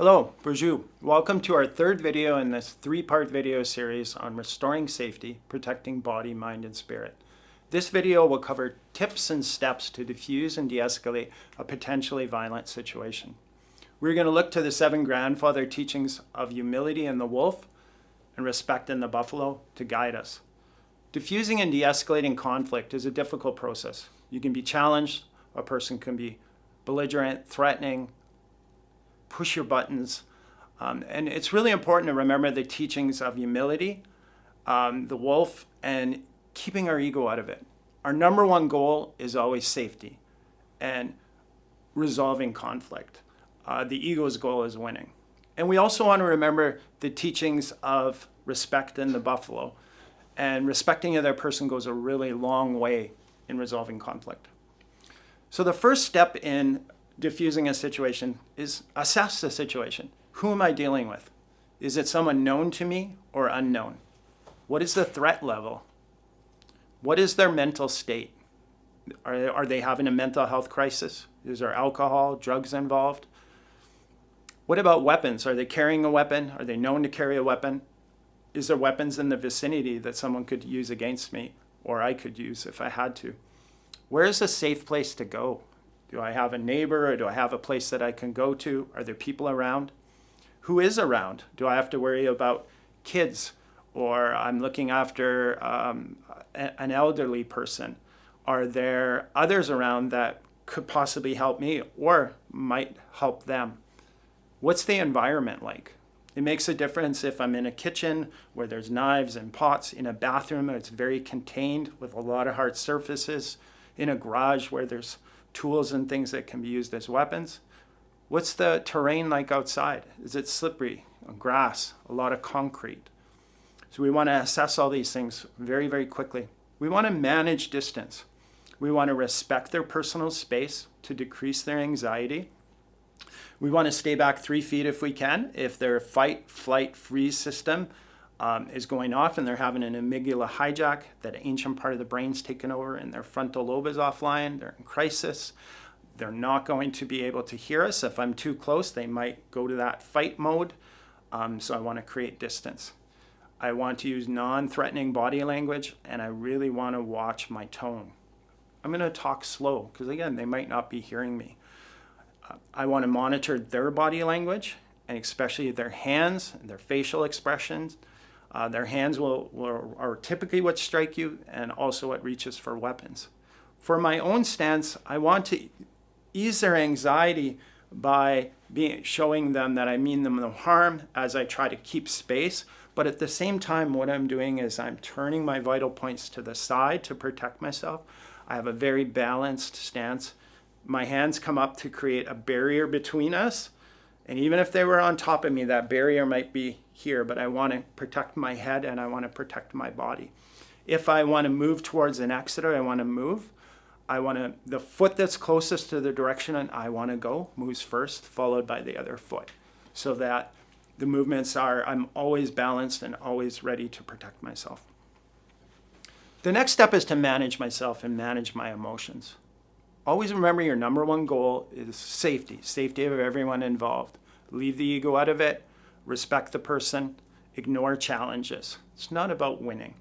Hello, bonjour. Welcome to our third video in this three-part video series on restoring safety, protecting body, mind, and spirit. This video will cover tips and steps to diffuse and de-escalate a potentially violent situation. We're going to look to the 7 grandfather teachings of humility in the wolf and respect in the buffalo to guide us. Diffusing and de-escalating conflict is a difficult process. You can be challenged, a person can be belligerent, threatening, push your buttons. And it's really important to remember the teachings of humility, the wolf, and keeping our ego out of it. Our number one goal is always safety and resolving conflict. The ego's goal is winning. And we also want to remember the teachings of respect in the buffalo. And respecting the other person goes a really long way in resolving conflict. So the first step in diffusing a situation is assess the situation. Who am I dealing with? Is it someone known to me or unknown? What is the threat level? What is their mental state? Are they having a mental health crisis? Is there alcohol, drugs involved? What about weapons? Are they carrying a weapon? Are they known to carry a weapon? Is there weapons in the vicinity that someone could use against me or I could use if I had to? Where is a safe place to go? Do I have a neighbor or do I have a place that I can go to? Are there people around? Who is around? Do I have to worry about kids or I'm looking after an elderly person? Are there others around that could possibly help me or might help them? What's the environment like? It makes a difference if I'm in a kitchen where there's knives and pots, in a bathroom where it's very contained with a lot of hard surfaces, in a garage where there's tools and things that can be used as weapons. What's the terrain like outside? Is it slippery, grass, a lot of concrete? So we want to assess all these things very, very quickly. We want to manage distance. We want to respect their personal space to decrease their anxiety. We want to stay back 3 feet if we can. If their fight, flight, freeze system is going off and they're having an amygdala hijack, that ancient part of the brain's taken over and their frontal lobe is offline, they're in crisis. They're not going to be able to hear us. If I'm too close, they might go to that fight mode. So I want to create distance. I want to use non-threatening body language, and I really want to watch my tone. I'm going to talk slow because, again, they might not be hearing me. I want to monitor their body language, and especially their hands and their facial expressions. Their hands are typically what strike you and also what reaches for weapons. For my own stance, I want to ease their anxiety by showing them that I mean them no harm as I try to keep space. But at the same time, what I'm doing is I'm turning my vital points to the side to protect myself. I have a very balanced stance. My hands come up to create a barrier between us. And even if they were on top of me, that barrier might be here, but I want to protect my head and I want to protect my body. If I want to move towards an exit or I want to move, the foot that's closest to the direction I want to go moves first, followed by the other foot. So that the movements I'm always balanced and always ready to protect myself. The next step is to manage myself and manage my emotions. Always remember your number one goal is safety of everyone involved. Leave the ego out of it, respect the person, ignore challenges. It's not about winning.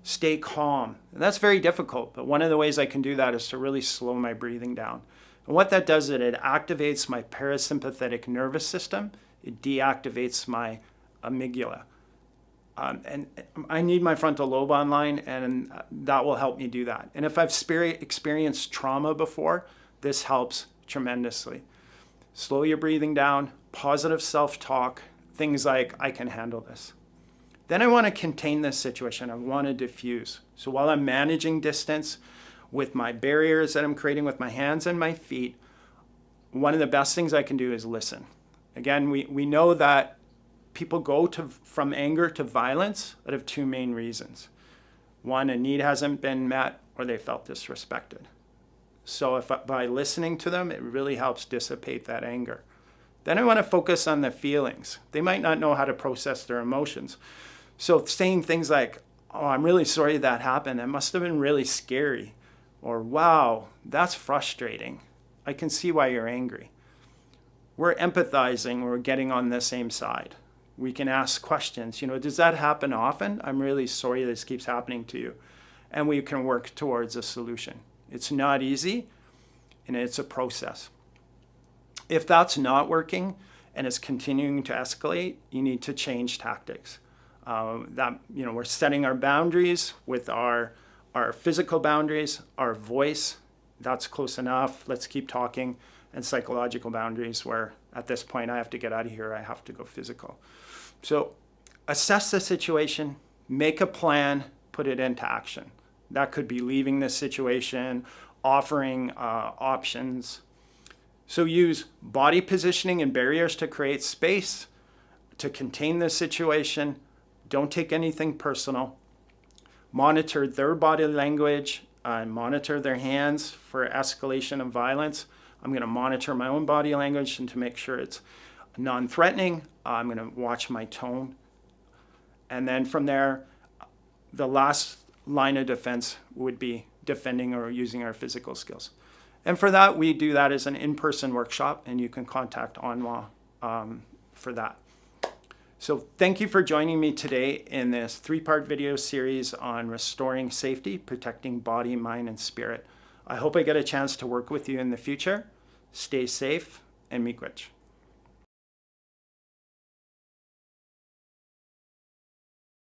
Stay calm. And that's very difficult, but one of the ways I can do that is to really slow my breathing down. And what that does is it activates my parasympathetic nervous system. It deactivates my amygdala. And I need my frontal lobe online, and that will help me do that. And if I've experienced trauma before, this helps tremendously. Slow your breathing down, positive self-talk, things like, I can handle this. Then I want to contain this situation. I want to diffuse. So while I'm managing distance with my barriers that I'm creating with my hands and my feet, one of the best things I can do is listen. Again, we know that people go from anger to violence out of 2 main reasons. One, a need hasn't been met or they felt disrespected. So by listening to them, it really helps dissipate that anger. Then I want to focus on the feelings. They might not know how to process their emotions. So saying things like, oh, I'm really sorry that happened. It must have been really scary. Or, wow, that's frustrating. I can see why you're angry. we're empathizing, we're getting on the same side. We can ask questions, does that happen often? I'm really sorry this keeps happening to you. And we can work towards a solution. It's not easy, and it's a process. If that's not working and it's continuing to escalate, you need to change tactics. We're setting our boundaries with our physical boundaries, our voice, that's close enough, let's keep talking, and psychological boundaries where at this point I have to get out of here, I have to go physical. So assess the situation, make a plan, put it into action. That could be leaving the situation, offering options. So use body positioning and barriers to create space, to contain the situation. Don't take anything personal. Monitor their body language and monitor their hands for escalation of violence. I'm going to monitor my own body language and to make sure it's non-threatening. I'm going to watch my tone. And then from there, the last line of defense would be defending or using our physical skills. And for that, we do that as an in-person workshop, and you can contact ONWA for that. So thank you for joining me today in this 3-part video series on restoring safety, protecting body, mind, and spirit. I hope I get a chance to work with you in the future. Stay safe and miigwech.